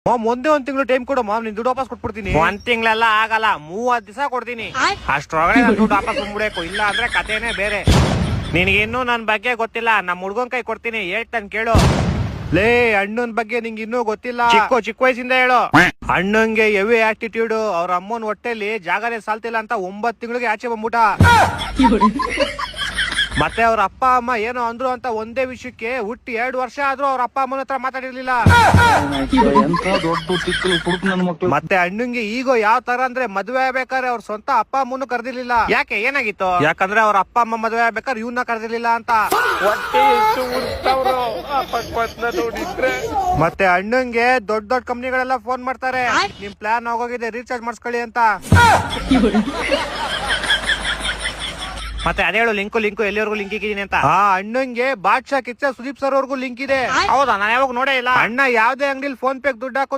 Ma'am ಒಂದ್ ತಿಂಗಳು time ಕೊಡು ಮಾಮ್, ನಿನ್ ದುಡ್ಡು ವಾಪಸ್ ಕೊಟ್ಬಿಡ್ತೀನಿ. ಒಂದ್ ತಿಂಗಳೆಲ್ಲ ಆಗಲ್ಲ, 30 ದಿವಸ ಕೊಡ್ತೀನಿ. ಅಷ್ಟ್ರೊಳಗಡೆ ನನ್ ದುಡ್ಡು ವಾಪಸ್ ಬಂದ್ಬಿಡಬೇಕು, ಇಲ್ಲ ಅಂದ್ರೆ ಕಥೆನೇ ಬೇರೆ. ನಿನ್ಗಿನ್ನೂ ನನ್ ಬಗ್ಗೆ ಗೊತ್ತಿಲ್ಲ, ನಮ್ ಹುಡ್ಗನ್ ಕೈ ಕೊಡ್ತೀನಿ, ಹೇಳ್ತಾನೆ ಕೇಳು. ಲೇ, ಅಣ್ಣನ್ ಬಗ್ಗೆ ನಿಂಗೆ ಇನ್ನೂ ಗೊತ್ತಿಲ್ಲ. ಚಿಕ್ಕ ವಯಸ್ಸಿಂದ ಹೇಳು. ಅಣ್ಣಂಗೆ ಹೆವಿ ಆಟಿಟ್ಯೂಡ್. ಅವ್ರ ಅಮ್ಮನ ಹೊಟ್ಟೆಲಿ ಜಾಗನೇ ಸಾಲ್ತಿಲ್ಲ ಅಂತ 9 ತಿಂಗಳಿಗೆ ಆಚೆ ಬಂದ್ಬಿಟ್ಟ. ಮತ್ತೆ ಅವ್ರ ಅಪ್ಪ ಅಮ್ಮ ಏನೋ ಅಂದ್ರು ಅಂತ ಒಂದೇ ವಿಷಯಕ್ಕೆ ಹುಟ್ಟಿ 2 ವರ್ಷ ಆದ್ರೂ ಅವ್ರ ಅಪ್ಪ ಅಮ್ಮನ ಹತ್ರ ಮಾತಾಡಿರ್ಲಿಲ್ಲ. ಮತ್ತೆ ಅಣ್ಣಂಗೆ ಈಗ ಯಾವ ತರ ಅಂದ್ರೆ ಮದ್ವೆ ಆಗ್ಬೇಕಾದ್ರೆ ಅವ್ರ ಸ್ವಂತ ಅಪ್ಪ ಅಮ್ಮನು ಕರೆದಿರ್ಲಿಲ್ಲ. ಯಾಕೆ, ಏನಾಗಿತ್ತು? ಯಾಕಂದ್ರೆ ಅವ್ರ ಅಪ್ಪ ಅಮ್ಮ ಮದ್ವೆ ಆಗ್ಬೇಕಾದ್ರೆ ಇವ್ನ ಕರೆದಿರ್ಲಿಲ್ಲ ಅಂತ. ಮತ್ತೆ ಅಣ್ಣಂಗೆ ದೊಡ್ಡ ಕಂಪ್ನಿಗಳೆಲ್ಲ ಫೋನ್ ಮಾಡ್ತಾರೆ, ನಿಮ್ ಪ್ಲಾನ್ ಆಗೋಗಿದೆ, ರೀಚಾರ್ಜ್ ಮಾಡಿಸ್ಕೊಳ್ಳಿ ಅಂತ. ಮತ್ತೆ ಅದೇ ಹೇಳು, ಲಿಂಕು ಎಲ್ಲಿವರೆಗೂ ಲಿಂಕ್ ಇದ್ದೀನಿ ಅಂತ. ಅಣ್ಣಂಗೆ ಬಾದ್ಶಾ ಕಿಚ್ಚ ಸುದೀಪ್ ಸರ್ ಅವ್ರಿಗೂ ಲಿಂಕ್ ಇದೆ. ಹೌದಾ? ನಾನು ಯಾವಾಗ ನೋಡೇ ಇಲ್ಲ. ಅಣ್ಣ ಯಾವ್ದೇ ಅಂಗಡಿಲಿ ಫೋನ್ ಪೇ ದುಡ್ಡು ಹಾಕೋ